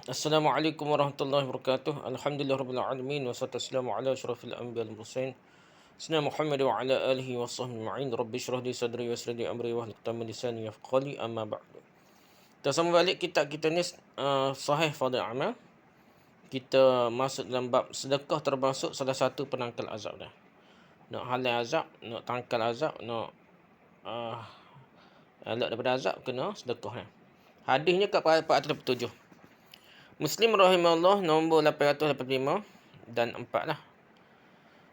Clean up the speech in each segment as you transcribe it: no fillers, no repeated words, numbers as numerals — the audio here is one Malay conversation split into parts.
Assalamualaikum warahmatullahi wabarakatuh. Alhamdulillahirabbil alamin wassalatu wassalamu ala asyrafil anbiya'i wal mursalin. Sayyidina Muhammad wa ala alihi washabbihi ajma'in. Rabbi shrah li sadri wa yassir li amri wahlul 'uqdatam min lisani yafqahu qawli amma ba'du. Kita sambung balik kitab kita ni Sahih Fadhil Amal. Kita masuk dalam bab sedekah termasuk salah satu penangkal azab dah. Nak halal azab, nak tangkal azab, nak elak daripada azab kena sedekah dah. Hadisnya kat paragraf 47. Muslim rahimahullah nombor 885 dan 4 lah.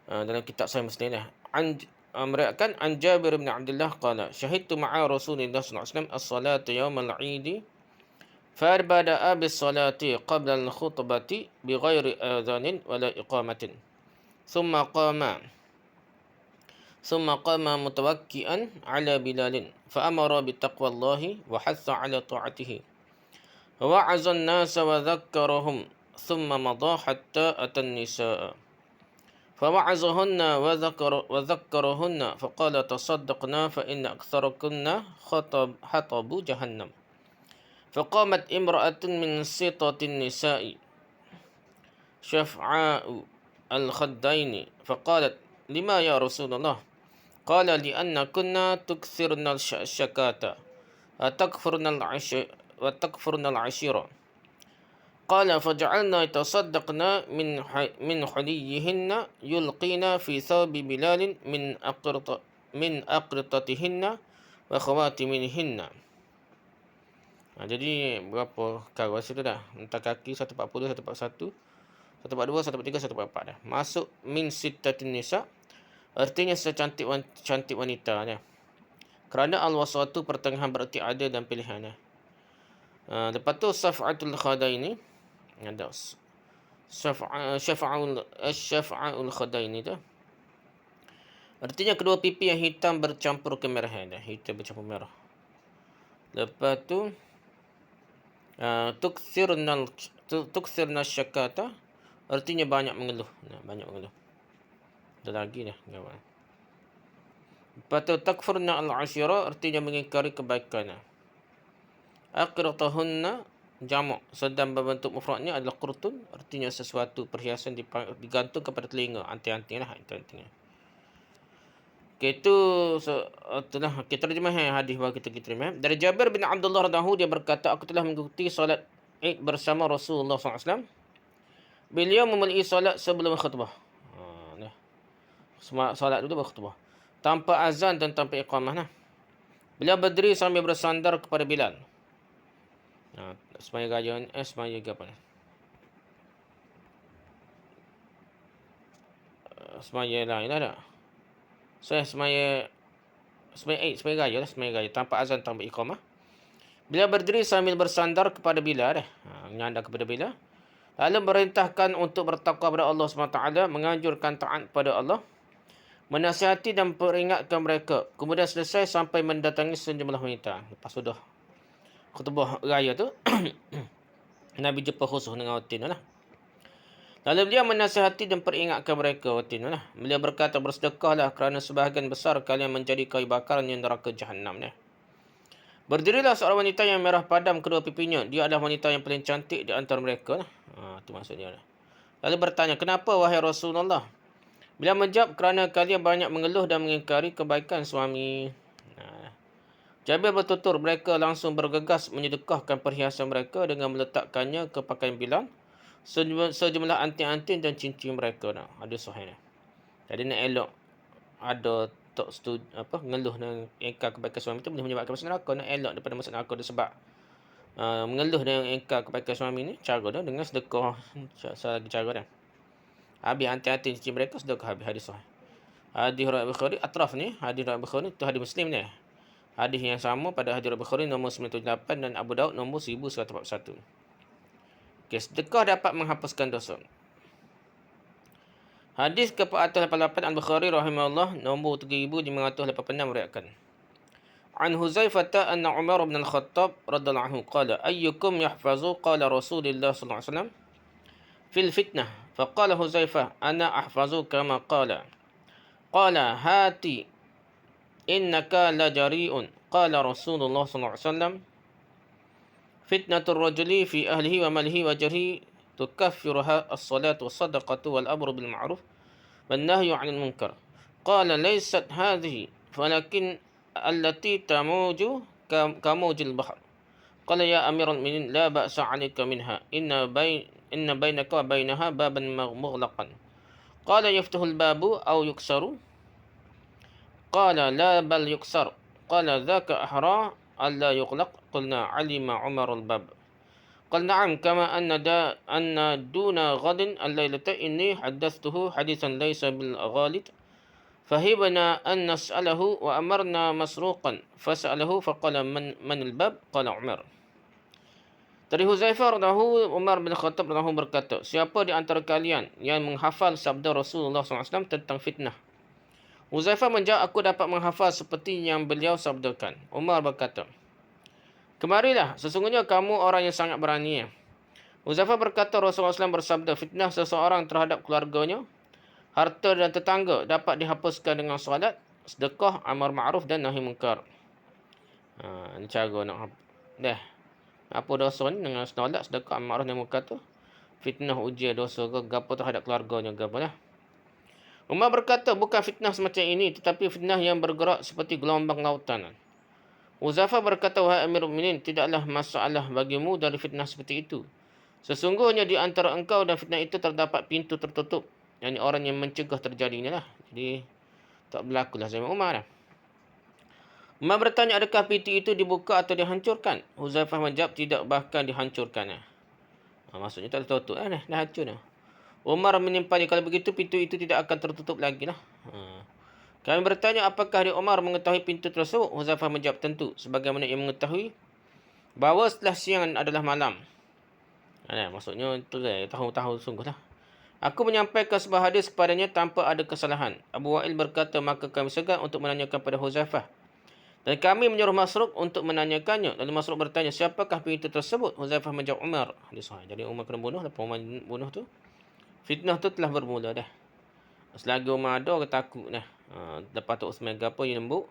Dalam kitab Sahih Muslim lah. Meriwayatkan an Jabir bin Abdullah qala syahidtu ma'a Rasulillah sallallahu alaihi wasallam as-salata yawmal 'id farbada'a bis-salati qabla al-khutbati bighairi adhanin wala iqamatin. Thumma qama mutawakki'an 'ala Bilalin fa amara bi taqwallahi wa hatha 'ala ta'atihi. ووعظ الناس وذكرهم ثم مضى حتى أتى النساء فوعظهن وذكرهن فقال تصدقنا فإن أكثركن حطب جهنم فقامت امرأة من سطة النساء شفعاء الخدين فقالت لما يا رسول الله قال لأن كنا تكثرن الشكاة وتكفرن العشيرة قال فجعلنا يتصدقن من حليهن يلقين في ثوب بلال من أقرطتهن وخواتمهن. Jadi berapa kawas itu dah? Entah kaki 140, 141, 142, 143, 144 dah. Masuk min sittatin nisa, artinya secantik wanita dah. Kerana al-wasatu pertengahan berarti ada dan pilihan dah. Lepas tu Saf'atul Khadaini ada Syafa'ul Khadaini tu artinya kedua pipi yang hitam bercampur kemerahan dah, hitam bercampur merah. Lepas tu tuksirna syakata artinya banyak mengeluh. Banyak mengeluh. Ada lagi dah kawan. Lepas tu takfurna al-ashira artinya mengingkari kebaikan. Aqratahunna jamak sedang berbentuk mufradnya adalah qurtun, artinya sesuatu perhiasan digantung kepada telinga, anting-anting lah, anting-anting. Okay, itu itulah kita terjemah hadis baru kita terjemah. Dari Jabir bin Abdullah radhiyallahu dia berkata, aku telah mengikuti solat Id bersama Rasulullah SAW. Beliau memulai solat sebelum khutbah. Solat dulu baru khutbah. Tanpa azan dan tanpa iqamah. Beliau berdiri sambil bersandar kepada Bilal. Semaya gaya semaya apa ni? Semaya lain tak? Saya semaya gaya lah, semaya gaya tanpa azan tanpa iqamah. Beliau berdiri sambil bersandar kepada Bilal menyandar kepada Bilal. Lalu merintahkan untuk bertakwa kepada Allah SWT, menganjurkan taat pada Allah, menasihati dan peringatkan mereka. Kemudian selesai sampai mendatangi sejumlah wanita. Lepas sudah khutbah raya tu Nabi jumpa khusus dengan watin lah. Lalu beliau menasihati dan peringatkan mereka watin lah. Beliau berkata, bersedekahlah kerana sebahagian besar kalian menjadi kayu bakaran yang neraka Jahannam ni. Berdirilah seorang wanita yang merah padam kedua pipinya. Dia adalah wanita yang paling cantik di antara mereka lah. Itu maksudnya lah. Lalu bertanya, kenapa wahai Rasulullah? Beliau menjawab, kerana kalian banyak mengeluh dan mengingkari kebaikan suami. Jabir bertutur, mereka langsung bergegas menyedekahkan perhiasan mereka dengan meletakkannya ke pakaian Bilal, sejumlah anting-anting dan cincin mereka. Ada sahih. Jadi nak elok ada tak setuju mengeluh dan ingkar kebaikan suami itu boleh menyebabkan masuk neraka. Nak elok daripada masuk neraka dia sebab mengeluh dan ingkar kebaikan suami ni cara dia dengan sedekah cara dia. Habis anting-anting cincin mereka sedekah habis, hadis sahih. Hadis riwayat Bukhari atraf ni, hadis riwayat Bukhari tu hadis Muslim ni. Hadis yang sama pada hadis Bukhari nombor 978 dan Abu Daud nombor 1141. Okay, sedekah dapat menghapuskan dosa. Hadis ke-488 Al-Bukhari rahimahullah nombor 3586 meriwayatkan. An Huzaifah anna Umar bin Al-Khattab radhiyallahu anhu qala ayyukum yahfazu qala Rasulullah sallallahu alaihi wasallam fil fitnah faqala Huzaifah ana ahfazu kama qala hati innaka la jari'un qala Rasulullah sallallahu alaihi wasallam Fitnatul rajuli fi ahlihi wa malihi wa jarhi tukaffiruha as-salatu was-sadaqatu wal amru bil ma'ruf wan nahyu 'anil munkar. Qala laysat hadhihi walakin allati tamuju kamujil bahr. Qala ya amiral mu'minin la ba'sa 'alayka minha inna bainaka wa bainaha baban mughlaqan. Qala yaftahu al-babu aw yuksaru. Qala la bal yuksar. Qala dhaka ahra alla yughlaq. Qulna 'alima Umar al-bab. قال نعم كما أن دون غد الليلة إني حدثته حديثا ليس بالغالد فهبنا أن نسأله وأمرنا مسروقا فسأله فقال من الباب قال عمر. Dari Huzaifah radhiyallahu Umar bin Khattab radhiyallahu berkata, siapa di antara kalian yang menghafal sabda Rasulullah SAW tentang fitnah? Huzaifah menjawab, aku dapat menghafal seperti yang beliau sabdakan. Umar berkata, kemarilah, sesungguhnya kamu orang yang sangat berani. Huzaifah berkata, Rasulullah SAW bersabda, fitnah seseorang terhadap keluarganya, harta dan tetangga dapat dihapuskan dengan solat, sedekah, amar ma'ruf dan nahi munkar. Ini cara nak apa dosa ni dengan solat, sedekah, amar ma'ruf dan nahi munkar tu. Fitnah ujian dosa ke gapo terhadap keluarganya gapo lah. Umar berkata, bukan fitnah semacam ini, tetapi fitnah yang bergerak seperti gelombang lautan. Huzaifah berkata, wahai Amirul Mukminin, tidaklah masalah bagimu dari fitnah seperti itu. Sesungguhnya di antara engkau dan fitnah itu terdapat pintu tertutup. Yang orang yang mencegah terjadinya lah. Jadi, tak berlakulah zaman Umar lah. Umar bertanya, adakah pintu itu dibuka atau dihancurkan? Huzaifah menjawab, tidak, bahkan dihancurkan. Maksudnya tak tertutup dah hancur dah. Umar menimpanya, kalau begitu pintu itu tidak akan tertutup lagi lah. Kami bertanya, apakah dia Umar mengetahui pintu tersebut? Huzaifah menjawab, tentu. Sebagaimana ia mengetahui bahawa setelah siang adalah malam. Maksudnya itu tahu sungguh lah. Aku menyampaikan sebuah hadis kepadanya tanpa ada kesalahan. Abu Wa'il berkata, maka kami segan untuk menanyakan pada Huzaifah. Dan kami menyuruh Masruq untuk menanyakannya. Lalu Masruq bertanya, siapakah pintu tersebut? Huzaifah menjawab, Umar. Jadi Umar kena bunuh. Lepas Umar bunuh tu, fitnah tu telah bermula dah. Selagi Umar ada, orang takut dah. Lepas tu Uthman apa yang lembut,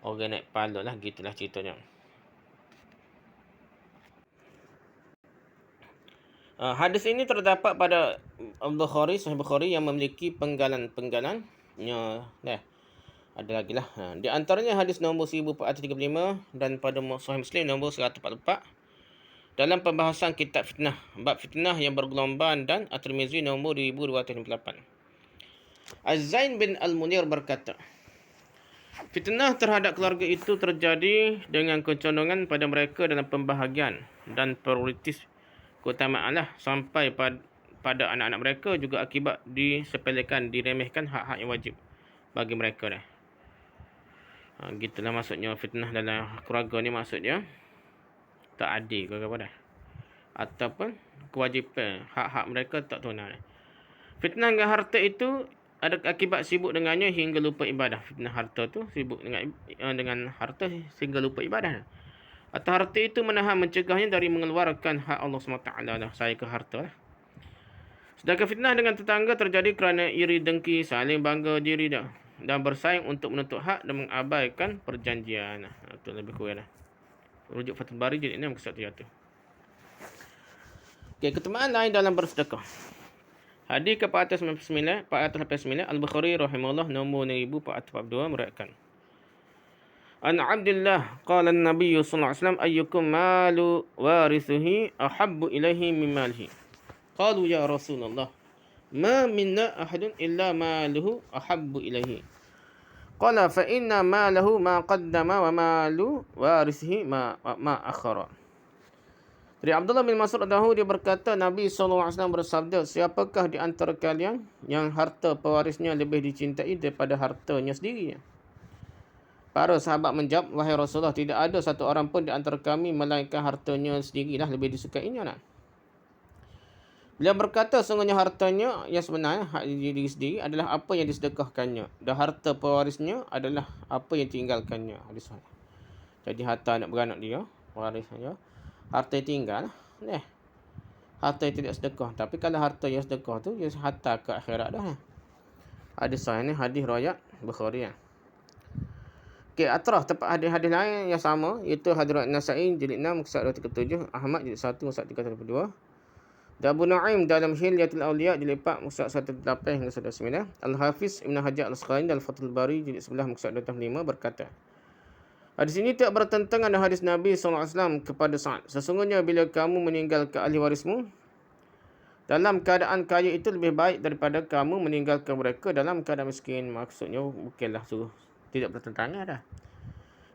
orang naik kepala lah. Gitulah ceritanya. Hadis ini terdapat pada Al-Bukhari, Sahih Bukhari yang memiliki penggalan-penggalannya. Ada lagi lah. Di antaranya hadis nombor 1435 dan pada Sahih Muslim nombor 144. Dalam pembahasan kitab fitnah, bab fitnah yang bergelombang, dan At-Tirmizi nombor 2258. Az-Zain bin Al-Munir berkata, fitnah terhadap keluarga itu terjadi dengan kecondongan pada mereka dalam pembahagian dan prioritas keutamaan lah, sampai pada anak-anak mereka juga akibat disepelekan, diremehkan hak-hak yang wajib bagi mereka dah. Gitulah maksudnya fitnah dalam keluarga ni, maksudnya tak adil ke apa dah, ataupun kewajipan hak-hak mereka tak tunai. Fitnah dengan harta itu ada akibat sibuk dengannya hingga lupa ibadah. Fitnah harta tu sibuk dengan harta sehingga lupa ibadah. Atau harta itu menahan mencegahnya dari mengeluarkan hak Allah SWT lah, saya ke harta lah. Sedangkan fitnah dengan tetangga terjadi kerana iri dengki, saling bangga diri dah, dan bersaing untuk menuntut hak dan mengabaikan perjanjian. Itu lebih kurang lah. Rujuk Fathul Bari jilid 6 ke 1. Keutamaan lain dalam bersedekah. Hadis ke 489 Al-Bukhari rahimahullah nombor 1442 meriwayatkan, An Abdullah qala an-nabiy sallallahu alaihi wasallam ayyukum malu warithihi ahabbu ilaihi min malihi. Qalu ya Rasulullah ma minna ahadun illa maluhu ahabbu ilaihi. Qala fa inna malahu ma qaddama wa malu warithihi ma akhara. Dari Abdullah bin Mas'ud radhiyallahu, dia berkata, Nabi SAW bersabda, siapakah di antara kalian yang harta pewarisnya lebih dicintai daripada hartanya sendiri? Para sahabat menjawab, wahai Rasulullah, tidak ada satu orang pun di antara kami melainkan hartanya sendirilah lebih disukainya. Beliau berkata, sungguhnya hartanya yang sebenarnya, hak diri sendiri adalah apa yang disedekahkannya, dan harta pewarisnya adalah apa yang tinggalkannya. Jadi harta anak beranak dia, warisnya, harta yang tinggal, harta yang tidak sedekah. Tapi kalau harta yang sedekah tu, dia harta ke akhirat dah. Hadis sahih ni, hadis riwayat Bukhari. Okey, atrah tempat hadis-hadis lain yang sama, iaitu Hadrat Nasa'i jilid 6 muka 237, Ahmad jilid 1 muka 332. Dan Abu Nu'aim dalam Hilyatul Awliya jilid 4 muka 118 hingga 109. Al-Hafiz Ibn Hajar Al-Asqalani dalam Fathul Bari jilid 11 muka 205 berkata, hadis ini tak bertentangan dengan hadis Nabi SAW kepada Sa'ad. Sesungguhnya bila kamu meninggalkan ahli warismu dalam keadaan kaya itu lebih baik daripada kamu meninggalkan mereka dalam keadaan miskin. Maksudnya bukanlah suruh, tidak bertentangan dah.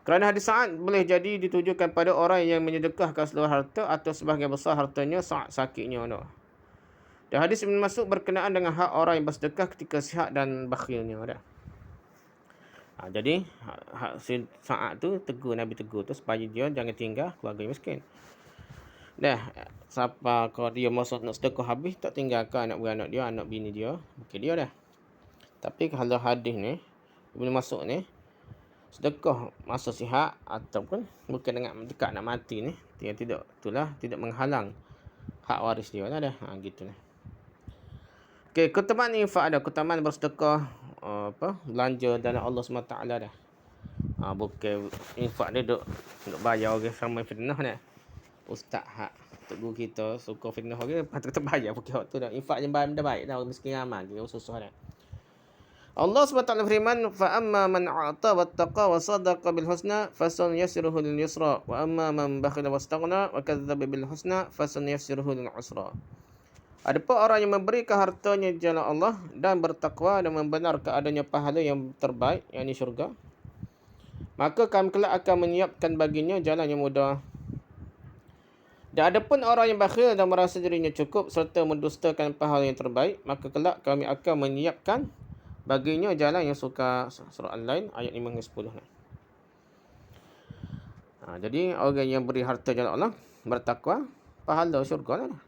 Kerana hadis Sa'ad boleh jadi ditujukan pada orang yang menyedekahkan seluruh harta atau sebahagian besar hartanya saat sakitnya. Dan hadis Ibn Mas'ud berkenaan dengan hak orang yang bersedekah ketika sihat dan bakhilnya. Jadi hak si Sa'ad tu tegur, Nabi tegur tu supaya dia jangan tinggal keluarga miskin. Dah, siapa kalau dia masuk nak sedekah habis, tak tinggalkan anak beranak dia, anak bini dia, bukan dia dah. Tapi kalau hadis ni, Ibn Mas'ud ni, sedekah masa sihat ataupun bukan dengan dekat nak mati ni, tidak itulah tidak menghalang hak waris dia lah dah. Gitu lah. Okey, keutamaan infak ada, keutamaan bersedekah belanja dalam Allah SWT dah. Bukan infak dia duk bayar orang sama fitnah dah. Ustaz hak guru kita suka fitnah orang, patut kita bayar bukan waktu dah. Infak je dah baik dah, miskin amal dia susah dah. Allah SWT berfirman, fa amma man a'ta wattaqa wa sadaqa bil husna fasanuyassiruhu lil yusra wa amma man bakhila wastaghna wa kadzdzaba bil husna fasanuyassiruhu lil usra. Adapun orang yang memberikan hartanya di jalan Allah dan bertakwa dan membenarkan adanya pahala yang terbaik, yakni syurga, maka kami kelak akan menyiapkan baginya jalan yang mudah. Dan adapun orang yang bakhil dan merasa dirinya cukup serta mendustakan pahala yang terbaik, maka kelak kami akan menyiapkan baginya jalan yang suka. Surah Al-Lain ayat 5 hingga 10. Jadi orang yang beri harta jalan Allah, bertakwa, pahala syurga lah.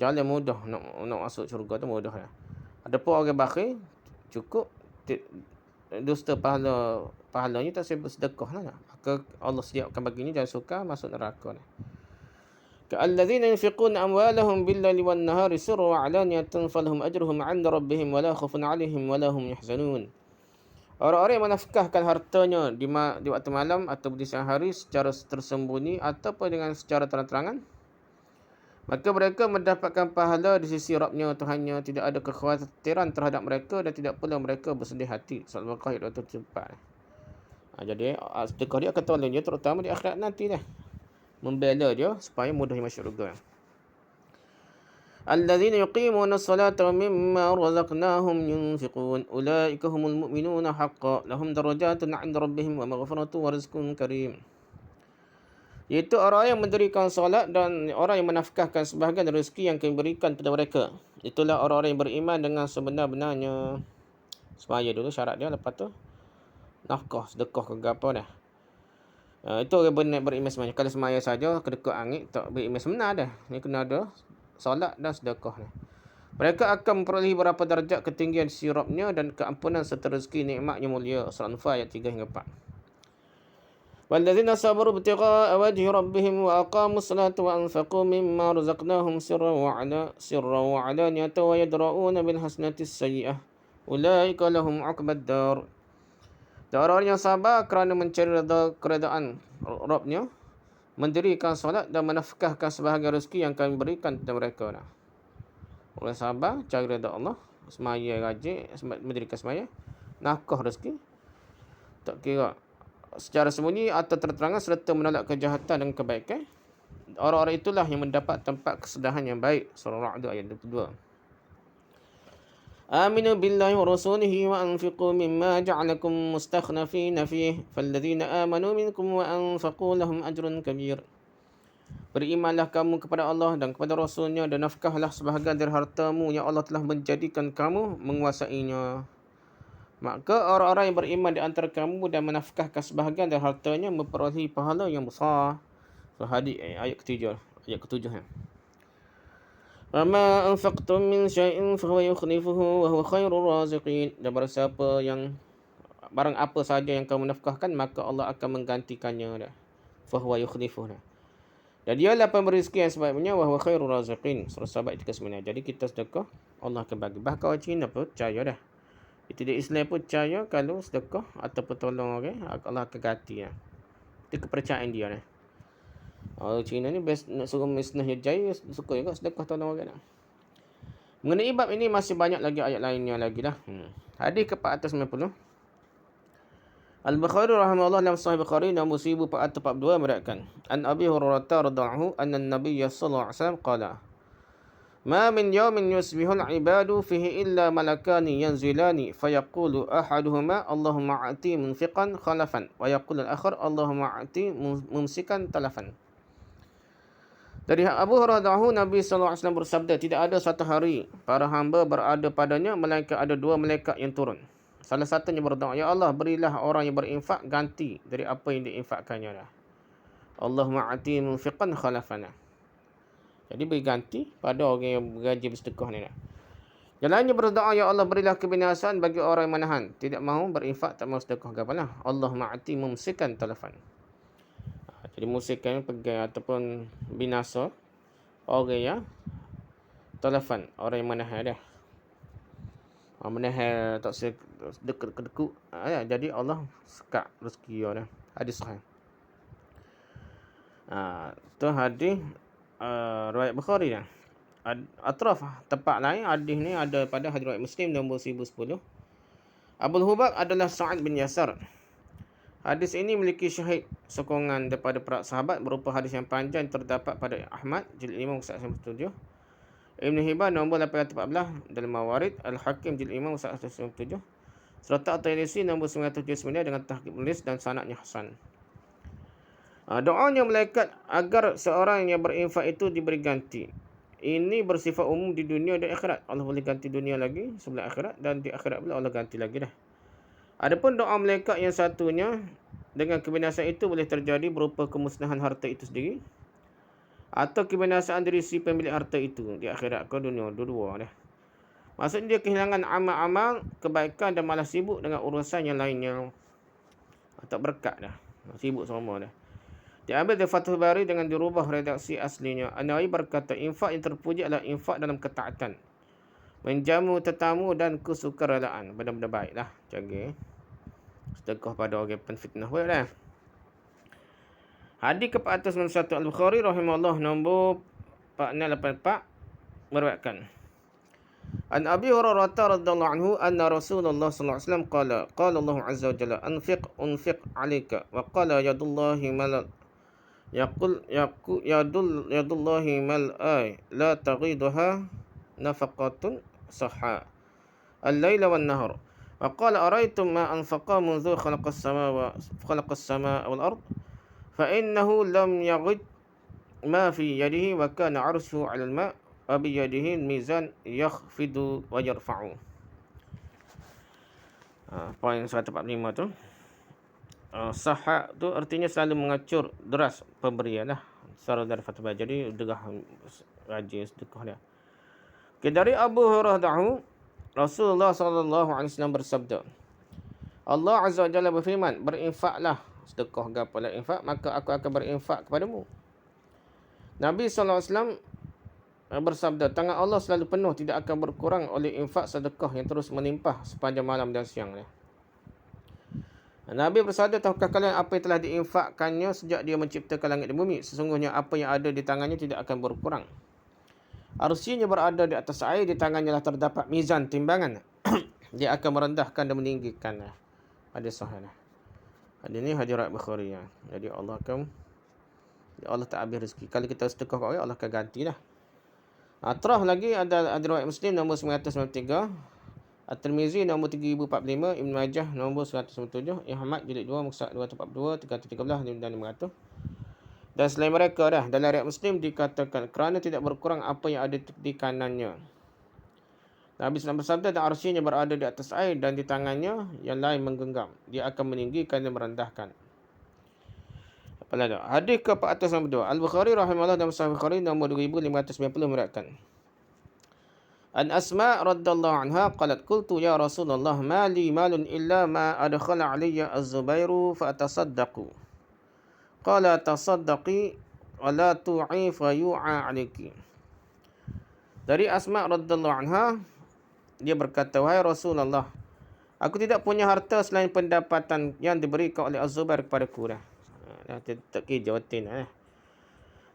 Jalan mudah nak masuk syurga tu mudah lah. Adapun orang bakhil, cukup, dusta pahalanya tak sebab sedekah lah. Maka Allah sediakan baginya jalan suka masuk neraka lah. كالذين ينفقون أموالهم بالليل والنهار سرا وعلانية فلهم أجرهم عند ربهم ولا خوف عليهم ولا هم يحزنون. Orang-orang yang menafkahkan hartanya di waktu malam atau di siang hari secara tersembunyi ataupun dengan secara terang-terangan, maka mereka mendapatkan pahala di sisi Rabbnya, Tuhannya. Tidak ada kekhawatiran terhadap mereka dan tidak pula mereka bersedih hati. Surah Al-Baqarah ayat 274. Jadi sedekah dia akan tolong dia terutama di akhirat nanti dah. Membela dia supaya mudahnya masuk syurga. Alladzina yuqimuna as-salata wa mimma razaqnahum yunfiqun ulaika humul mu'minuna haqqan lahum darajatun 'inda rabbihim wa maghfiratun wa rizqun karim. Iaitu orang yang mendirikan solat dan orang yang menafkahkan sebahagian rezeki yang kami berikan kepada mereka. Itulah orang-orang yang beriman dengan sebenar-benarnya. Semaya dulu syarat dia, lepas tu nafkah, sedekah ke apa dah. Itu orang benar beriman sebenarnya. Kalau semaya saja kedekut angin tak beriman sebenar dah. Ni kena ada solat dan sedekah ni. Mereka akan memperolehi beberapa darjat ketinggian sisi Rabbnya dan keampunan serta rezeki nikmatnya mulia. Surah An-Nufal ayat 3 hingga 4. Walladzina sabaru ibtigha'a wajhi rabbihim wa aqamus salata wa anfaqu mimma razaqnahum sirran wa 'alaniyatan wa yadra'una bil hasanatis sayyi'ah ulaika lahum 'uqbad dar. Dan orang-orang yang sabar kerana mencari keredaan Rabbnya, mendirikan solat dan menafkahkan sebahagian rezeki yang kami berikan kepada mereka. Orang sabar, cari redha Allah, semaya rajin, mendirikan semaya, nafkah rezeki, tak kira secara sembunyi atau terang-terangan serta menolak kejahatan dan kebaikan. Orang-orang itulah yang mendapat tempat kesudahan yang baik. Surah Ra'd ayat 22. آمنوا بالله ورسوله وأنفقوا مما جعلكم مستخلفين فيه فالذين آمنوا منكم وأنفقوا لهم أجر كبير. Berimanlah kamu kepada Allah dan kepada Rasulnya dan nafkahlah sebahagian dari hartamu yang Allah telah menjadikan kamu menguasainya. Maka orang-orang yang beriman di antara kamu dan menafkahkan sebahagian dari hartanya memperolehi pahala yang besar. Hadis ayat ke-7. وَمَا أَنْفَقْتُم مِّن شَيْءٍ فَهُوَ يُخْلِفُهُ وَهُوَ خَيْرُ الرَّازِقِينَ. Dan barang apa saja yang kamu nafkahkan, maka Allah akan menggantikannya. فَهُوَ يُخْلِفُهُ. Dan dialah pemberi rezeki yang sebaiknya. وَهُوَ خَيْرُ الرَّازِقِينَ. Surah Sabat 39. Jadi kita sedekah, Allah akan bagi. Bahkan orang Cina pun percaya dah. Itu dia Islam pun percaya kalau sedekah ataupun tolong orang, Allah akan ganti lah. Itu kepercayaan dia lah. Orang Cina ni best nak suruh misnahnya jaya, suka juga sedekah tolong orang lah. Mengenai bab ini masih banyak lagi ayat lainnya lagi lah. Hadis ke-490. Al-Bukhari rahimahullah dalam Sahih Bukhari nombor 1442 meriwayatkan An Abi Hurairah radhiyallahu anhu anna Nabiy sallallahu alaihi wasallam qala Ma min yawmin yusbihul ibadu fihi illa malakani yanzilani fayaqulu ahaduhuma Allahumma a'ti munfiqan khalafan wa yaqulu al-akhar Allahumma a'ti mumsikan talafan. Dari Abu Hurairah Nabi sallallahu alaihi wasallam bersabda, tidak ada satu hari para hamba berada padanya melainkan ada dua malaikat yang turun. Salah satunya berdoa, ya Allah, berilah orang yang berinfak ganti dari apa yang diinfakkannya dah. Allahumma a'ti munfiqan khalafana. Jadi beri ganti pada orang yang bergaji bersedekah ni dah. Yang lainnya berdoa, ya Allah, berilah kebinasaan bagi orang yang menahan, tidak mahu berinfak, tak mahu sedekah gapalah. Allahumma a'ti mumsikan talafan. Jadi musikan pegang ataupun binasa orang yang talafan, orang yang menahan dah. Menahan tak sedekut. Jadi Allah sekat rezeki dia dah. Hadis sahih. Tu hadis riwayat Bukhari dah. Atraf tempat lain hadis ni ada pada hadis riwayat Muslim nombor 1010. Abu Hubab adalah Sa'ad bin Yasar. Hadis ini memiliki syahid sokongan daripada para sahabat berupa hadis yang panjang terdapat pada Ahmad jilid 5 muka 197, Ibn Hibban nombor 814 dalam Mawarid, Al-Hakim jilid 5 muka 197, serta At-Tirmizi nombor 979 dengan tahqiq penulis dan sanadnya hasan. Doanya malaikat agar seorang yang berinfak itu diberi ganti. Ini bersifat umum di dunia dan akhirat. Allah boleh ganti dunia lagi sebelum akhirat, dan di akhirat pula Allah ganti lagi dah. Adapun doa malaikat yang satunya dengan kebinasaan itu boleh terjadi berupa kemusnahan harta itu sendiri atau kebinasaan diri si pemilik harta itu di akhirat ke dunia, dua-dua dah. Maksudnya dia kehilangan amal-amal kebaikan dan malah sibuk dengan urusan yang lainnya. Tak berkat dah. Sibuk semua dah. Diambil dari Fathul Bari dengan dirubah redaksi aslinya. An-Nawawi berkata, infak yang terpuji adalah infak dalam ketaatan, menjamu tetamu dan kesukarelaan. Benda-benda baiklah. Jaga sedekah pada orang penfitnah pula dah. Hadis ke-491 Al-Bukhari rahimahullah nombor 4684 meriwayatkan An Abi Hurairah radhiyallahu anhu anna Rasulullah sallallahu alaihi wasallam qala Allah azza wa jalla unfiq 'alaika wa qala yadullahi mal yadullahi mal la taghiduha nafaqatun sahha al-laila wan nahar wa qala araytum ma anfaqa منذ خلق السماء والأرض فإنه لم يغد ما في يده وكان عرشه على الماء وبيده الميزان يخفض ويرفع. Poin 145 tu. Sahha tu artinya selalu mengacur deras pemberian lah. Secara dari fatwa. Jadi derah rajin sedekah dia. Okay, dari Abu Hurairah Rasulullah sallallahu alaihi wasallam bersabda, Allah azza wa jalla berfirman, berinfaklah, sedekah gapalah infak, maka aku akan berinfak kepadamu. Nabi sallallahu alaihi wasallam bersabda, tangan Allah selalu penuh, tidak akan berkurang oleh infak sedekah yang terus melimpah sepanjang malam dan siang. Nabi bersabda, tahukah kalian apa yang telah diinfakkannya sejak dia menciptakan langit dan bumi? Sesungguhnya apa yang ada di tangannya tidak akan berkurang. Arsinya berada di atas air, di tangannya lah terdapat mizan, timbangan. Dia akan merendahkan dan meninggikan. Hadis sahih. Hadis ni hadis riwayat Bukhari. Jadi Allah tak habis rezeki. Kalau kita sedekah kat orang, Allah akan gantilah. Terah lagi ada riwayat Muslim nombor 993, At-Tirmizi nombor 3045, Ibn Majah nombor 197, Ahmad jilid 2 muka 242, 313 dan 500. Dan selain mereka dah, dalam riwayat Muslim dikatakan kerana tidak berkurang apa yang ada di kanannya. Nabi SAW bersabda, dan arsinya berada di atas air dan di tangannya yang lain menggenggam. Dia akan meninggikan dan merendahkan. Apa lagi? Hadis ke-492 Al-Bukhari rahimahullah dalam Sahih Bukhari nombor 2590 meriwayatkan An Asma radhiyallahu anha qalat qultu ya Rasulullah ma li malun illa ma adkhala alayya az-Zubairu fa atasaddaqu. Qala tasaddaqi wa la tu'i fa yu'a 'alayki. Dari Asma radhiyallahu anha, dia berkata, wahai Rasulullah, Aku tidak punya harta selain pendapatan yang diberikan oleh Az-Zubair kepadaku dah. Dah tak kira jawatin dah.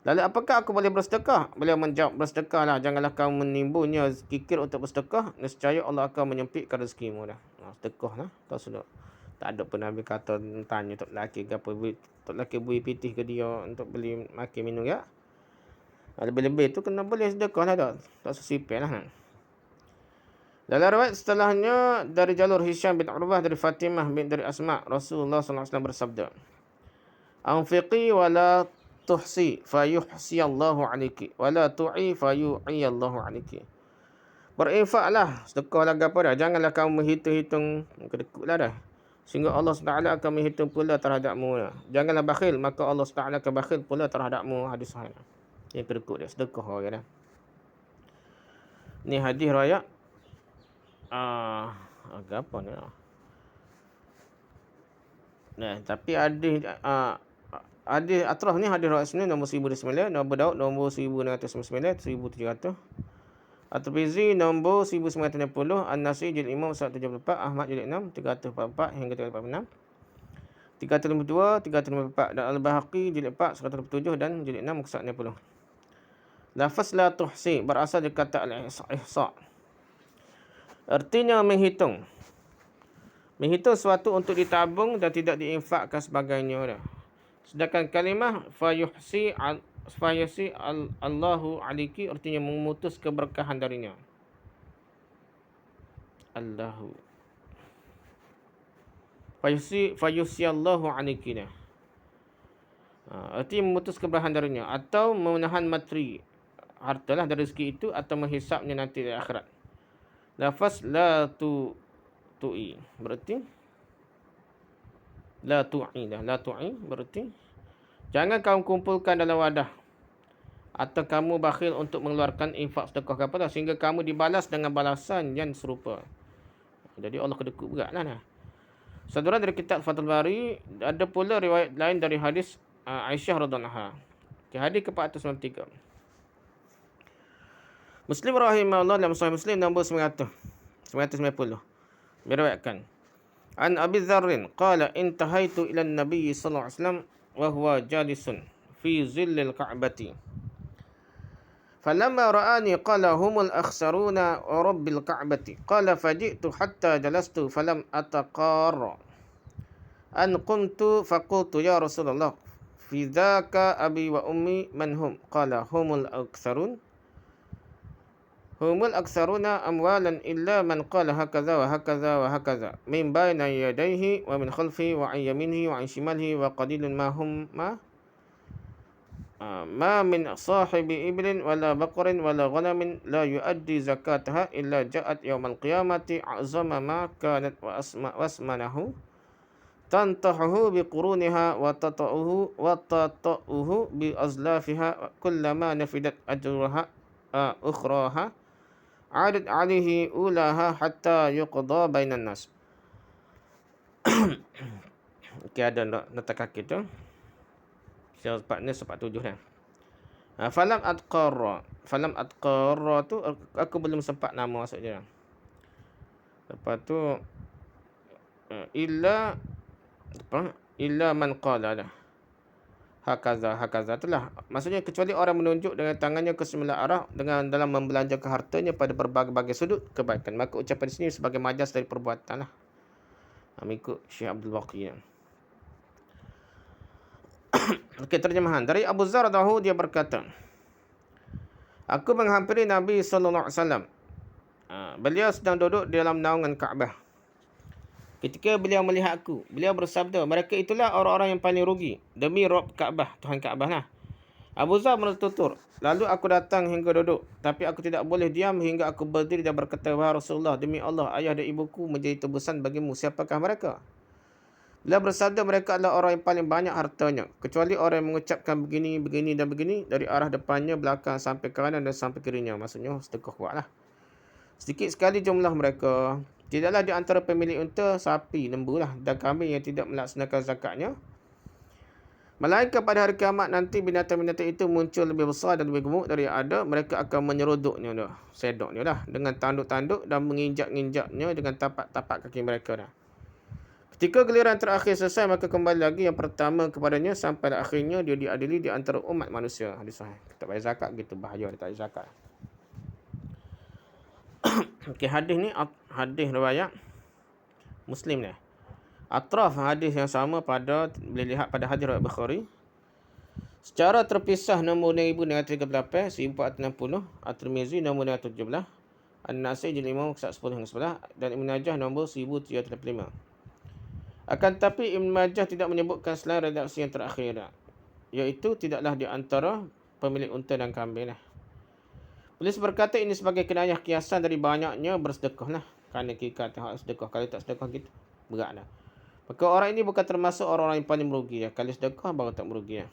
Lalu apakah aku boleh bersedekah? Beliau menjawab, bersedekahlah. Janganlah kamu menimbulnya kikir untuk bersedekah. Nescaya Allah akan menyempitkan rezekimu dah. Sedekah lah. Tak sudah. Tak ada pun Nabi kata tanya untuk lelaki ke apa. Untuk lelaki beri pitih ke dia untuk beli makan minum ya. Lebih-lebih tu kena boleh sedekah lah tak. Tak sesipil lah. Dalam riwayat setelahnya dari jalur Hisham bin Urwah dari Fatimah bin dari Asma. Rasulullah SAW bersabda. Anfiqi wa la tuhsi fayuhsi Allahu aliki wa la tu'i fayu'i Allahu aliki. Berinfaklah, sedekahlah apa dah. Janganlah kamu menghitung-hitung kedekutlah dah. Sehingga Allah SWT akan menghitung pula terhadapmu. Janganlah bakhil, maka Allah SWT akan bakhil pula terhadapmu. Hadis sahih. Yang kedekut dia, sedekah orang dah. Ni hadis riwayat agak apa ni? Nah, tapi hadis atraf ni hadis riwayat Muslim nombor 1009, Abu Daud nombor 1699, 1700. At-Tirmizi nombor 1960, An-Nasai jilid 5 174, Ahmad jilid 6 344 hingga 346. 352, 354 dan Al-Bahaqi jilid 4 127 dan jilid 6 160. Lafaz la tuhsi berasal dari kata al-ihsa. Artinya menghitung. Menghitung sesuatu untuk ditabung dan tidak diinfakkan sebagainya. Sedangkan kalimah fayuhsi Allahu aliki artinya memutus keberkahan darinya. Allahu. Fayuhsi Allahu aliki. Artinya memutus keberkahan darinya atau menahan materi hartalah dari rezeki itu atau menghisapnya nanti di akhirat. Lafaz la tu'i berarti la tu'i dah. La tu'i berarti jangan kamu kumpulkan dalam wadah atau kamu bakhil untuk mengeluarkan infak sedekah kepada sehingga kamu dibalas dengan balasan yang serupa. Jadi Allah kedekut juga lah. Saudara dari kitab Fathul Bari ada pula riwayat lain dari hadis Aisyah radhiyallahu anha. Hadis ke-493. Muslim rahimahullah dalam Sahih Muslim nombor 990. Meriwayatkan An Abi Dzarrin qala intahaitu ila an-nabiy sallallahu alaihi wasallam wa huwa jalisun fi zillil ka'bati. Falamma ra'ani qala humul akhsaruna rabbil ka'bati. Qala faji'tu hatta jalastu falam ataqarra. An qumtu faqultu ya Rasulullah fi dzaka abi wa ummi man hum? Qala humul akhsarun. Humul aksaruna amwalan illa man qala hakaza wa hakaza wa hakaza min bayna yadayhi wa min khalfihi wa an yaminihi wa an shimalihi wa qalilun ma hum ma min sahibi iblin wala baqarin wala ghanamin la yuaddi zakataha illa ja'at yawmal qiyamati a'zama ma kanat wa asmanahu tantahuhu bi quruniha wa tata'uhu bi azlafiha kullama nafidat ajruha ukhraha adat alihi ulaha hatta yuqda bainan nas. Okey, ada nota kaki tu. Saya part ni part 7 dah. Falam atqarra tu aku belum sempat nama maksud dia. Lepas tu illa man qala dah. Hakaza itulah. Maksudnya kecuali orang menunjuk dengan tangannya ke sembilan arah dengan dalam membelanjakan hartanya pada berbagai-bagai sudut kebaikan. Maka ucapan di sini sebagai majas dari perbuatan lah. Mengikut Syekh Abdul Baqi. Okey, terjemahan. Dari Abu Dzar radhiyallahu dia berkata, aku menghampiri Nabi sallallahu alaihi wasallam. Beliau sedang duduk di dalam naungan Kaabah. Ketika beliau melihat aku, beliau bersabda, mereka itulah orang-orang yang paling rugi demi Rabb Kaabah, Tuhan Kaabah lah. Abu Dzar bertutur, lalu aku datang hingga duduk, tapi aku tidak boleh diam hingga aku berdiri dan berkata, wahai Rasulullah, demi Allah, ayah dan ibuku menjadi tebusan bagimu, siapakah mereka? Beliau bersabda, mereka adalah orang yang paling banyak hartanya, kecuali orang yang mengucapkan begini, begini dan begini dari arah depannya, belakang sampai kanan dan sampai kirinya. Maksudnya sedekah kuatlah. Sedikit sekali jumlah mereka. Tidaklah di antara pemilik unta, sapi, lembu lah dan kambing yang tidak melaksanakan zakatnya. Melainkan pada hari kiamat nanti binatang-binatang itu muncul lebih besar dan lebih gemuk dari yang ada. Mereka akan menyeruduknya dah, sedoknya dah, dengan tanduk-tanduk dan menginjak-injaknya dengan tapak-tapak kaki mereka dah. Ketika giliran terakhir selesai, maka kembali lagi yang pertama kepadanya sampai akhirnya dia diadili di antara umat manusia. Hadis sahih. Tak bayar zakat gitu, bahaya dia tak bayar zakat. Okey, hadis ni hadis riwayat Muslim ni. Atraf hadis yang sama pada boleh lihat pada hadis riwayat Bukhari. Secara terpisah nombor 1938, 1460, At-Tirmizi nombor 917, An-Nasai jilid 5 kisah 10 hingga 11 dan Ibn Majah nombor 1335. Akan tetapi Ibn Majah tidak menyebutkan selain redaksi yang terakhir, iaitu tidaklah di antara pemilik unta dan kambing. Polis berkata ini sebagai kinayah kiasan dari banyaknya bersedekah lah. Kerana kita tengok sedekah, kalau tak sedekah gitu berat lah. Maka orang ini bukan termasuk orang-orang yang paling merugi. Kalau sedekah baru tak merugi.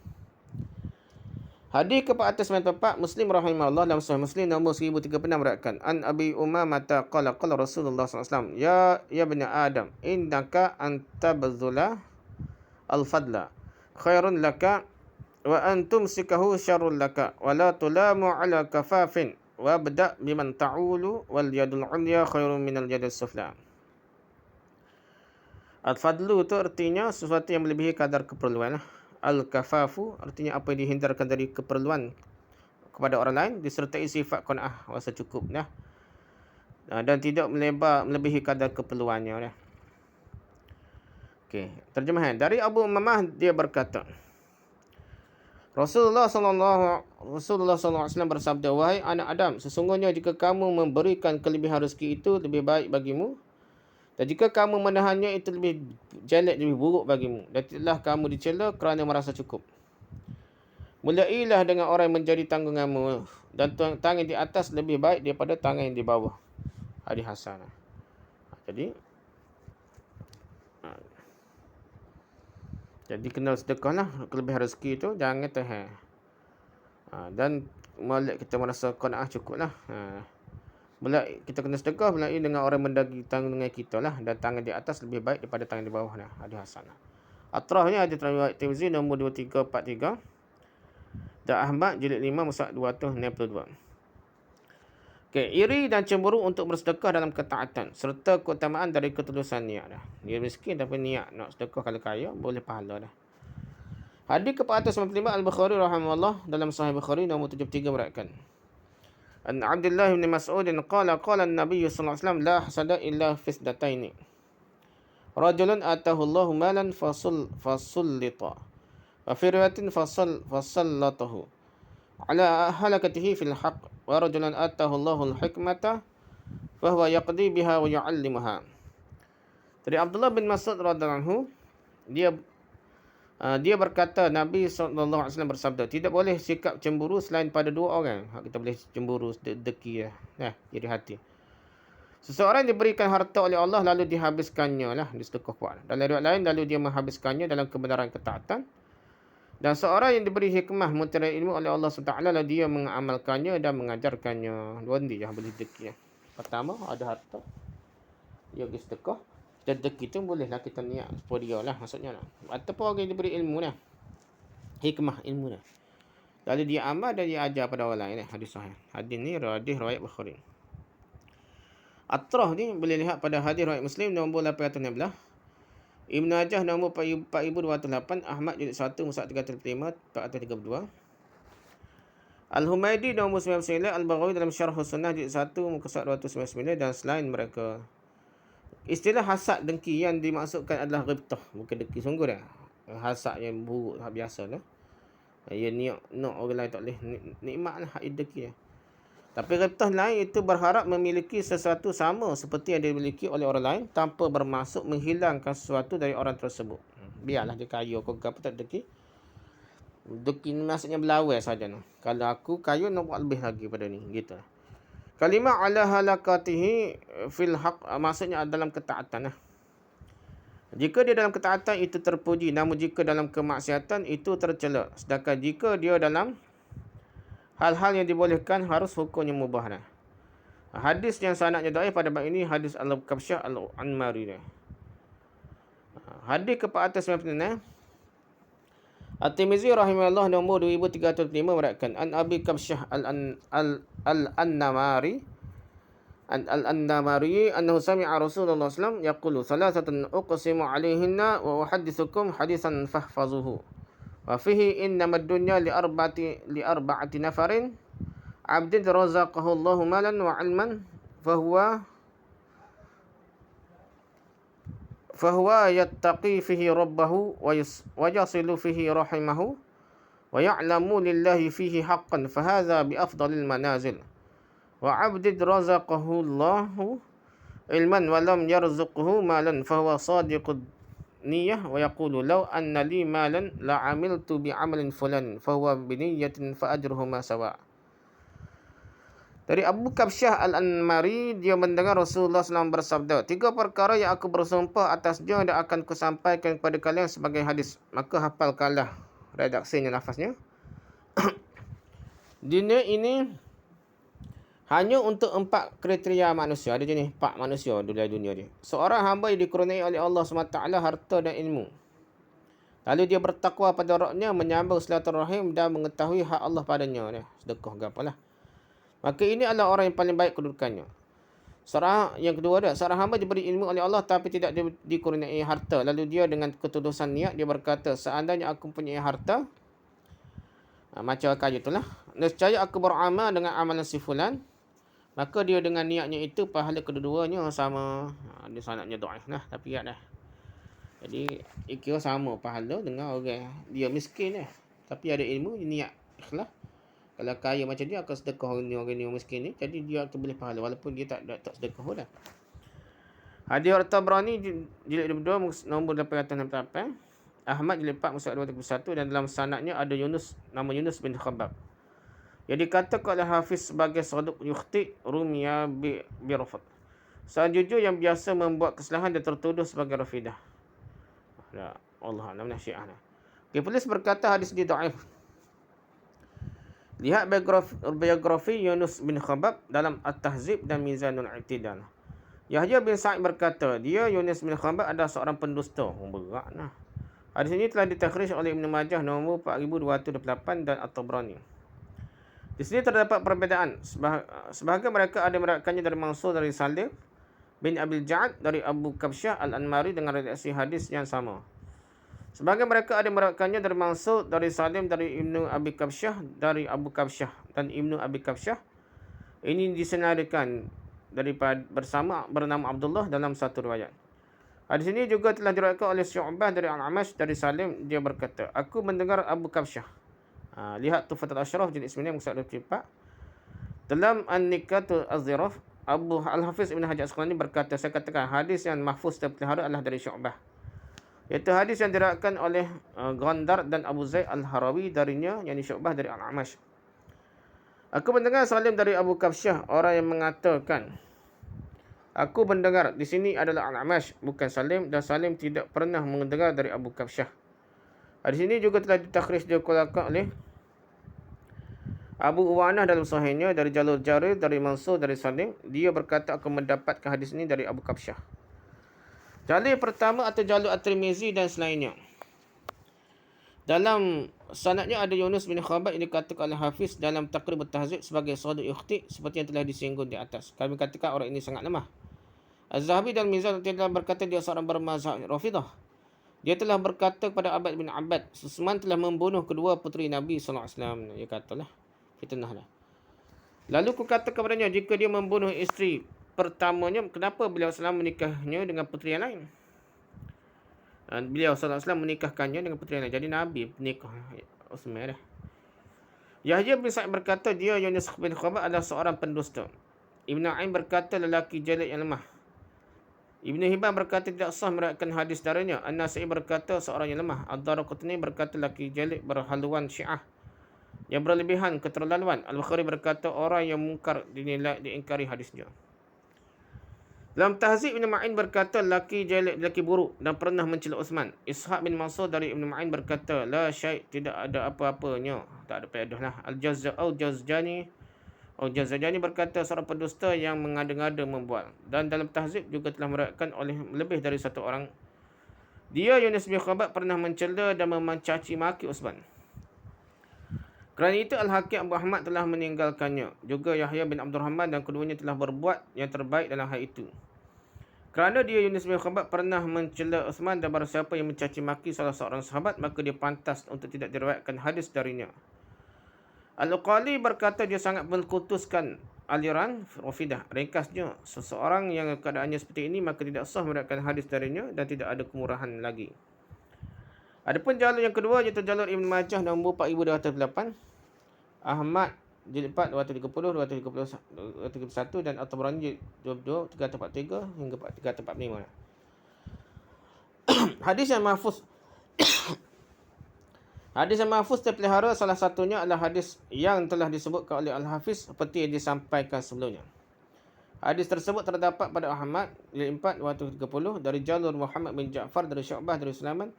Hadis ke-494 Muslim rahimahullah dalam Sahih Muslim nombor 1036 meriwayatkan an Abi Umamah qala qala Rasulullah SAW ya bani Adam innaka antabzula al-fadla khairun laka wa antum sikahu syarrul laka wa la tulamu ala kafafin wa bada' biman ta'ulu wal yadul ulya khairun minal yadis sufla. Al-fadlu itu artinya sesuatu yang melebihi kadar keperluan. Al-kafafu artinya apa yang dihindarkan dari keperluan kepada orang lain disertai sifat qanaah, rasa cukup dah. Dan tidak melebihi kadar keperluannya dah. Okey, terjemahan dari Abu Umamah dia berkata Rasulullah SAW bersabda, wahai anak Adam, sesungguhnya jika kamu memberikan kelebihan rezeki itu lebih baik bagimu. Dan jika kamu menahannya itu lebih jelek, lebih buruk bagimu. Dan tidaklah kamu dicela kerana merasa cukup. Mulailah dengan orang yang menjadi tanggunganmu. Dan tangan di atas lebih baik daripada tangan yang di bawah. Hadis hasan. Jadi kena sedekah lah. Kelebihan rezeki itu jangan tahan. Dan mulai kita merasa qanaah cukup lah. Mulai kita kena sedekah mulai dengan orang mendagi tanggungan kita lah, dan tangan di atas lebih baik daripada tangan di bawah lah. Hadis hasan. Atrah ni ada riwayat Tirmizi nombor 2343 dan Ahmad jilid 5 mushaf 262. Okey, iri dan cemburu untuk bersedekah dalam ketaatan serta keutamaan dari ketulusan niat dah. Dia miskin tapi niat nak sedekah, kalau kaya boleh pahala dah. Hadis ke-495 Al-Bukhari rahimahullah dalam Sahih Bukhari nombor 73 meriwayatkan An Abdullah bin Mas'ud qala an-nabiy sallallahu alaihi wasallam la hasada illa fi isdataini. Rajulun atahu Allahu malan fasullita. Wa fi riwayatin fasallatahu ala halakatihi fil haqq. Wa rajulun atahu Allahu al-hikmata fa huwa yaqdi biha wa yu'allimuha. Dari Abdullah bin Mas'ud radhiyallahu anhu dia berkata Nabi SAW bersabda, tidak boleh sikap cemburu selain pada dua orang. Kita boleh cemburu deki lah, jadi hati. Seseorang diberikan harta oleh Allah lalu dihabiskannya lah, disedekah kuat. Dalam riwayat lain lalu dia menghabiskannya dalam kebenaran ketaatan. Dan seorang yang diberi hikmah mutiara ilmu oleh Allah SWT lalu dia mengamalkannya dan mengajarkannya. Dua ni yang boleh deki. Pertama ada harta, dia pergi sedekah. Rezeki tu bolehlah kita niat supaya dia lah maksudnya lah. Ataupun orang yang diberi ilmu lah, hikmah ilmu lah, lalu dia amal dan dia ajar pada orang lain lah. Hadis sahih. Hadis ni hadis riwayat Bukhari. Atrah ni boleh lihat pada hadis riwayat Muslim nombor 816, Ibn Majah nombor 4208, Ahmad jilid 1 mushaf 335 432, Al-Humaidi nombor 99, Al-Baghawi dalam Syarh Sunnah jilid 1 muka surat 299 dan selain mereka. Istilah hasad dengki yang dimaksudkan adalah ghibtah, bukan dengki sungguh dah. Hasad yang buruk biasa lah. Ya niat orang lain tak boleh nikmat lah, hak dengki lah. Tapi ghibtah lain itu berharap memiliki sesuatu sama seperti yang dimiliki oleh orang lain tanpa bermaksud menghilangkan sesuatu dari orang tersebut. Biarlah dia kaya kau apa tak dengki. Dengki ni maksudnya berlawan saja noh. Kalau aku kaya nak buat lebih lagi pada ni, gitu. Kalimah ala halakatihi fil haq maksudnya dalam ketaatan lah. Jika dia dalam ketaatan itu terpuji, namun jika dalam kemaksiatan itu tercela. Sedangkan jika dia dalam hal-hal yang dibolehkan harus hukumnya mubah lah. Hadis yang sanadnya dhaif pada bab ini hadis Al-Kabsyah Al-Anmari. Hadis ke-496 At-Tirmizi rahimahullah nombor 2305 meriwayatkan an Abi Kabsyah al-Annamari Al-Annamari annahu sami'a Rasulullah sallallahu alaihi wasallam yaqulu salasatun uqsimu alaihinna wa uhaddithukum hadisan fahfazuhu. Wa fihi innamad dunya li arba'ati nafarin 'abdin razaqahu Allahu malan wa 'ilman fahuwa yattaqi fihi rabbahu wa yasilu fihi rahimahu wa ya'lamu lillahi fihi haqqan fahadha bi afdalil manazil. Wa 'abdin razaqahu Allahu ilman wa lam yarzuqhu malan fahuwa sadiqud niyah wa yaqulu law anna li malan la 'amiltu bi 'amalin fulan fahuwa bi niyyatin fa ajruhuma sawa. Dari Abu Kabsyah Al-Anmari, dia mendengar Rasulullah SAW bersabda, 3 perkara yang aku bersumpah atasnya dan akan kusampaikan kepada kalian sebagai hadis. Maka hafalkanlah redaksinya, lafaznya. Dunia ini hanya untuk 4 kriteria manusia. Ada jenis 4 manusia dalam dunia ni. Seorang hamba yang dikurniai oleh Allah SWT harta dan ilmu. Lalu dia bertakwa pada Rabbnya, menyambung silaturahim dan mengetahui hak Allah padanya. Sedekah ke apalah. Maka ini adalah orang yang paling baik kedudukannya. Yang kedua dia, seorang hamba diberi ilmu oleh Allah tapi tidak dikurniai harta. Lalu dia dengan ketulusan niat, dia berkata, seandainya aku mempunyai harta, macam kaya itulah, nescaya aku beramal dengan amalan si fulan, maka dia dengan niatnya itu, pahala kedua-duanya sama. Dia sanadnya dhaif lah, tapi dah. Jadi kira sama pahala dengan orang dia miskin tapi ada ilmu, niat ikhlas. Kalau kaya macam dia akan sedekah orang ni miskin ni, jadi dia akan boleh pahala walaupun dia tak sedekah dah. Hadis At-Tabrani jilid 2 nombor 868, Ahmad jilid 4 muka 231, dan dalam sanadnya ada nama Yunus bin Khabab. Yang dikatakan oleh Hafiz sebagai saduq yukhti rumiya bi rafad. Seorang jujur yang biasa membuat kesalahan dan tertuduh sebagai rafidah. Allah alam Syiah. Polis berkata hadis dia dhaif. Lihat biografi Yunus bin Khabab dalam At-Tahzib dan Mizanul I'tidal. Yahya bin Sa'id berkata, Yunus bin Khabab adalah seorang pendusta. Berat lah. Hadis ini telah ditakhrij oleh Ibn Majah nombor 4228 dan At-Tabrani. Di sini terdapat perbezaan. Sebahagian mereka ada meriwayatkannya dari Mansur dari Salim bin Abil Ja'ad dari Abu Kabsyah Al-Anmari dengan redaksi hadis yang sama. Sebahagian mereka ada meriwayatkannya dari Mansur dari Salim dari Ibnu Abi Kabsyah dari Abu Kabsyah dan Ibnu Abi Kabsyah. Ini disenaraikan daripada bersama bernama Abdullah dalam satu riwayat. Hadis ini juga telah diriwayatkan oleh Syu'bah dari Al-Amash dari Salim. Dia berkata, aku mendengar Abu Kabsyah. Lihat Tuhfatul Ashraf jilid 9 muka 24. Dalam An-Nikatul Az-Ziraf, Abu Al-Hafiz Ibn Hajar Asqalani berkata, saya katakan hadis yang mahfuz terpelihara adalah dari Syu'bah. Iaitu hadis yang diriwayatkan oleh Ghandar dan Abu Zaid Al-Harawi darinya, yakni Syu'bah dari Al-Amash. Aku mendengar Salim dari Abu Kabsyah, orang yang mengatakan, aku mendengar, di sini adalah Al-Amash, bukan Salim, dan Salim tidak pernah mendengar dari Abu Kabsyah. Hadis ini juga telah ditakhrij oleh Abu Uwanah dalam sahihnya dari jalur Jarir dari Mansur dari Salim. Dia berkata, aku mendapatkan hadis ini dari Abu Kabsyah. Jalur pertama atau jalur At-Tirmizi dan selainnya. Dalam sanadnya ada Yunus bin Khabab yang dikatakan oleh Hafiz dalam Taqrib At-Tahzib sebagai saduq yukhti, seperti yang telah disinggung di atas. Kami katakan orang ini sangat lemah. Az-Zahabi dan Mizan telah berkata dia seorang bermazhab Rafidah. Dia telah berkata kepada Abbad bin Abbad, Susman telah membunuh kedua puteri Nabi SAW. Dia katalah, fitnahlah. Lalu ku kata kepadanya, jika dia membunuh isteri pertamanya, kenapa beliau SAW menikahnya dengan puteri yang lain? Beliau SAW menikahkannya dengan puteri yang lain. Jadi Nabi nikah Utsman. Yahya bin Sa'id berkata, dia Yunus bin Khabab adalah seorang pendusta. Ibn Ain berkata, lelaki jelek yang lemah. Ibn Hibban berkata, tidak sah meriwayatkan hadis darinya. An-Nasa'i berkata, seorang yang lemah. Ad-Daraqutni berkata, lelaki jelek berhaluan Syiah yang berlebihan keterlaluan. Al-Bukhari berkata, orang yang mungkar dinilai diingkari hadisnya. Dalam Tahzib Ibn Ma'in berkata, lelaki jelek, lelaki buruk dan pernah mencela Utsman. Ishaq bin Mansur dari Ibn Ma'in berkata, la syai', tidak ada apa-apanya, tak ada faedah lah. Al-Jazajani berkata, seorang pendusta yang mengada-ngada membual. Dan dalam Tahzib juga telah meriwayatkan oleh lebih dari satu orang Dia Yunus bin Khabbab pernah mencela dan mencaci maki Utsman. Kerana itu Al-Hakim Abu Ahmad telah meninggalkannya. Juga Yahya bin Abdul Rahman dan keduanya telah berbuat yang terbaik dalam hal itu. Kerana dia Yunus bin Khabbab pernah mencela Utsman dan barang siapa yang mencaci maki salah seorang sahabat, maka dia pantas untuk tidak diriwayatkan hadis darinya. Al-Uqali berkata dia sangat mengkultuskan aliran Rafidah. Ringkasnya, seseorang yang keadaannya seperti ini maka tidak sah meriwayatkan hadis darinya dan tidak ada kemurahan lagi. Adapun jalur yang kedua iaitu jalur Ibn Majah nombor 4208, Ahmad jilid 4 230 231 dan At-Tabrani jilid 22 343 hingga 345. Hadis yang mahfuz Hadis yang mahfuz terpelihara salah satunya adalah hadis yang telah disebutkan oleh Al-Hafiz seperti yang disampaikan sebelumnya. Hadis tersebut terdapat pada Ahmad jilid 4 230 dari jalur Muhammad bin Ja'far dari Syu'bah dari Sulaiman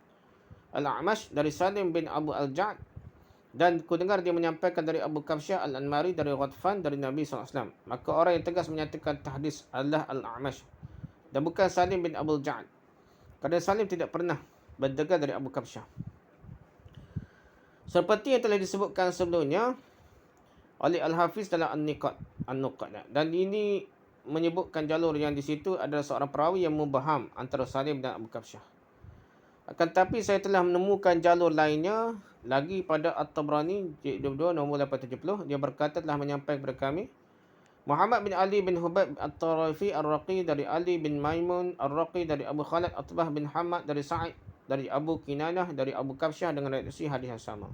Al-A'mash dari Salim bin Abu Al-Ja'd, dan ku dengar dia menyampaikan dari Abu Kabsyah Al-Anmari dari Ghatfan dari Nabi SAW. Maka orang yang tegas menyatakan tahdis adalah Al-A'mash dan bukan Salim bin Abu Al-Ja'd, kerana Salim tidak pernah mendengar dari Abu Kabsyah. Seperti yang telah disebutkan sebelumnya oleh Al-Hafiz dalam An-Nuqad, dan ini menyebutkan jalur yang di situ adalah seorang perawi yang mubaham antara Salim dan Abu Kabsyah. Akan tapi saya telah menemukan jalur lainnya lagi pada At-Tabrani jilid 22 nombor 870. Dia berkata telah menyampaikan kepada kami Muhammad bin Ali bin Hubayb At-Tarafi Ar-Raqi dari Ali bin Maimun Ar-Raqi dari Abu Khalid Atbah bin Hamad dari Sa'id dari Abu Kinanah dari Abu Kabsyah dengan redaksi hadis yang sama.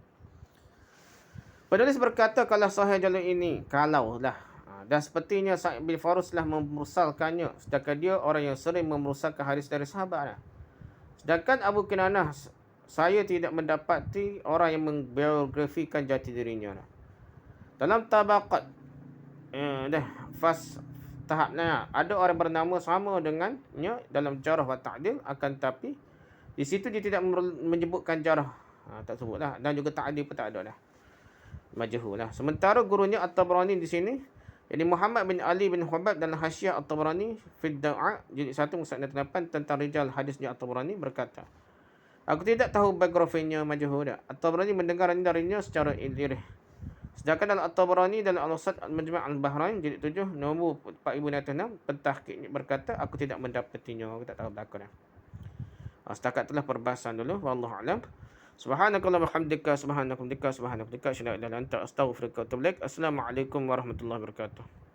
Penulis berkata kalau sahih jalur ini, dan sepertinya Sa'id bin Farus telah memursalkannya, sedangkan dia orang yang sering memursalkan hadis dari sahabat. Sedangkan Abu Kinanah, saya tidak mendapati orang yang membiografikan jati dirinya. Dalam tabaqat tahapnya ada orang bernama sama dengannya dalam jarah wa ta'dil, akan tapi di situ dia tidak menyebutkan jarah, tak sebutlah, dan juga ta'dil pun tak ada dah, majhul lah. Sementara gurunya At-Tabrani di sini, jadi Muhammad bin Ali bin Hubayb dan Hasyiah At-Tabrani fi Da'a jilid 1 muka 8 tentang rijal hadisnya At-Tabrani berkata, aku tidak tahu biografinya majhul dah. At-Tabrani mendengar darinya secara ilirih. Sedangkan dalam At-Tabrani dalam Al-Awsat Al-Majma' Al-Bahrain jilid 7 nombor 4006 pentahqiq berkata, aku tidak mendapatinya, aku tak tahu belakang dah. Setakat itulah perbahasan dulu. Wallahu a'lam. Subhanakallahumma hamdika subhanaka asyhadu an la ilaha illa anta astaghfiruka wa atubu ilaik. Assalamualaikum warahmatullahi wabarakatuh.